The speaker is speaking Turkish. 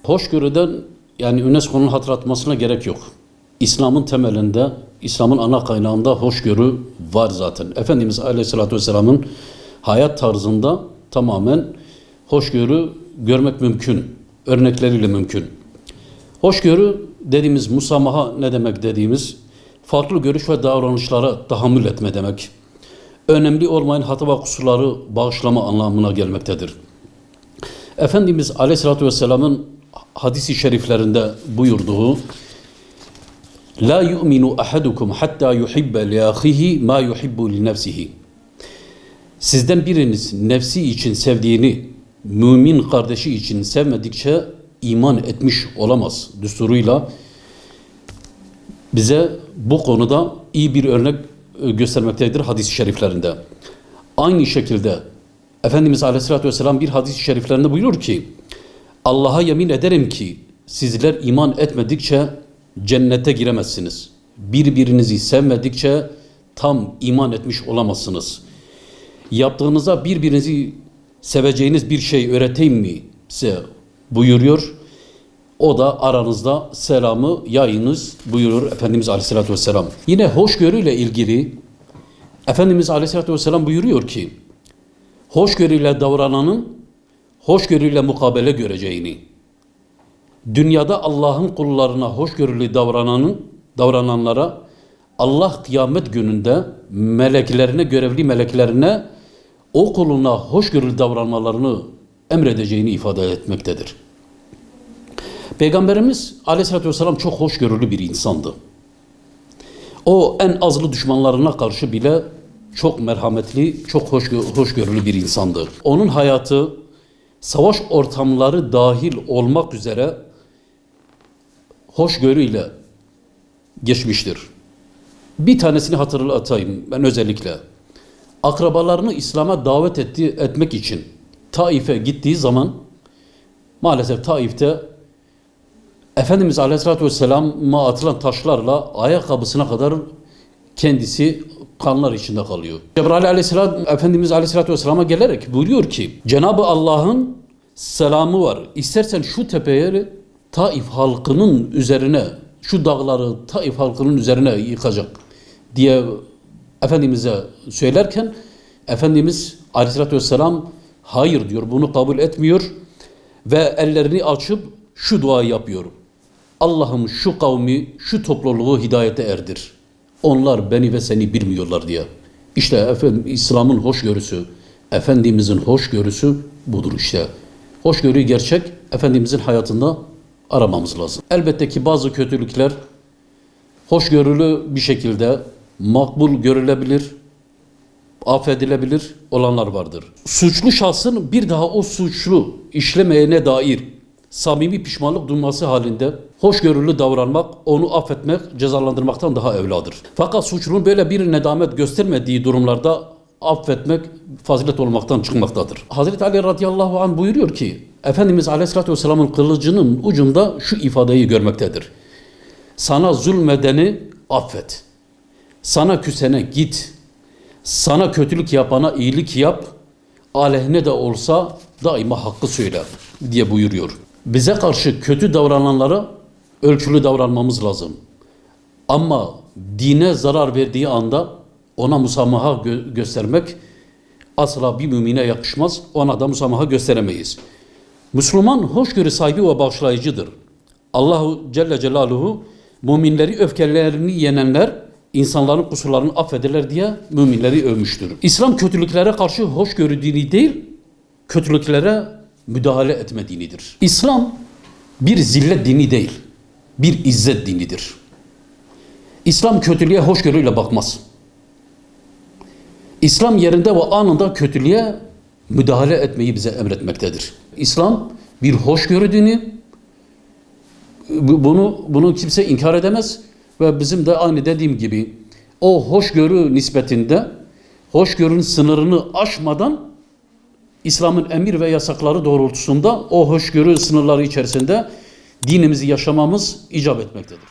Hoşgörüden yani UNESCO'nun hatırlatmasına gerek yok. İslam'ın temelinde, İslam'ın ana kaynağında hoşgörü var zaten. Efendimiz Aleyhisselatü Vesselam'ın hayat tarzında tamamen hoşgörü görmek mümkün. Örnekleriyle mümkün. Hoşgörü dediğimiz, musamaha ne demek dediğimiz, farklı görüş ve davranışlara tahammül etme demek. Önemli olmayan hata ve kusurları bağışlama anlamına gelmektedir. Efendimiz Aleyhisselatü Vesselam'ın hadis-i şeriflerinde buyurduğu La yu'minu ahadukum hatta yuhibbe li ahihi ma yuhibbu li nefsihi. Sizden biriniz nefsi için sevdiğini mümin kardeşi için sevmedikçe iman etmiş olamaz düsturuyla bize bu konuda iyi bir örnek göstermektedir hadis-i şeriflerinde. Aynı şekilde Efendimiz Aleyhisselatü Vesselam bir hadis-i şeriflerinde buyurur ki Allah'a yemin ederim ki sizler iman etmedikçe cennete giremezsiniz. Birbirinizi sevmedikçe tam iman etmiş olamazsınız. Yaptığınıza birbirinizi seveceğiniz bir şey öğreteyim mi size buyuruyor. O da aranızda selamı yayınız buyurur Efendimiz Aleyhisselatü Vesselam. Yine hoşgörüyle ilgili Efendimiz Aleyhisselatü Vesselam buyuruyor ki hoşgörüyle davrananın hoşgörüyle mukabele göreceğini, dünyada Allah'ın kullarına hoşgörülü davrananlara Allah kıyamet gününde meleklerine, görevli meleklerine o kuluna hoşgörülü davranmalarını emredeceğini ifade etmektedir. Peygamberimiz Aleyhisselatü Vesselam çok hoşgörülü bir insandı. O en azılı düşmanlarına karşı bile çok merhametli, çok hoşgörülü bir insandı. Onun hayatı savaş ortamları dahil olmak üzere hoşgörüyle geçmiştir. Bir tanesini hatırlatayım ben özellikle. Akrabalarını İslam'a davet etmek için Taif'e gittiği zaman maalesef Taif'te Efendimiz Aleyhisselatü Vesselam'a atılan taşlarla ayakkabısına kadar kendisi kanlar içinde kalıyor. Cebrail Aleyhisselam Efendimiz Aleyhisselatü Vesselam'a gelerek buyuruyor ki Cenab-ı Allah'ın selamı var. İstersen şu tepeye Taif halkının üzerine, şu dağları Taif halkının üzerine yıkacak diye Efendimiz'e söylerken Efendimiz Aleyhisselatü Vesselam hayır diyor, bunu kabul etmiyor ve ellerini açıp şu duayı yapıyor. Allah'ım şu kavmi, şu topluluğu hidayete erdir. Onlar beni ve seni bilmiyorlar diye. İşte efendim İslam'ın hoşgörüsü, Efendimiz'in hoşgörüsü budur işte. Hoşgörüyü gerçek Efendimiz'in hayatında aramamız lazım. Elbette ki bazı kötülükler hoşgörülü bir şekilde makbul görülebilir, affedilebilir olanlar vardır. Suçlu şahsın bir daha o suçlu işlemeyene dair samimi pişmanlık duyması halinde hoşgörülü davranmak, onu affetmek, cezalandırmaktan daha evladır. Fakat suçlunun böyle bir nedamet göstermediği durumlarda affetmek fazilet olmaktan çıkmaktadır. Hazreti Ali radıyallahu anh buyuruyor ki Efendimiz Aleyhisselatü Vesselam'ın kılıcının ucunda şu ifadeyi görmektedir. Sana zulmedeni affet. Sana küsene git. Sana kötülük yapana iyilik yap. Aleyhine de olsa daima hakkı söyle diye buyuruyor. Bize karşı kötü davrananlara ölçülü davranmamız lazım. Ama dine zarar verdiği anda ona musamaha göstermek asla bir mümine yakışmaz. Ona da musamaha gösteremeyiz. Müslüman hoşgörü sahibi ve bağışlayıcıdır. Allahu Celle Celaluhu müminleri öfkelerini yenenler insanların kusurlarını affederler diye müminleri övmüştür. İslam kötülüklere karşı hoşgörü dini değil, kötülüklere müdahale etme dinidir. İslam bir zillet dini değil, bir izzet dinidir. İslam kötülüğe hoşgörüyle bakmaz. İslam yerinde ve anında kötülüğe müdahale etmeyi bize emretmektedir. İslam bir hoşgörü dini. Bunu kimse inkar edemez ve bizim de aynı dediğim gibi o hoşgörü nispetinde hoşgörünün sınırını aşmadan İslam'ın emir ve yasakları doğrultusunda o hoşgörü sınırları içerisinde dinimizi yaşamamız icap etmektedir.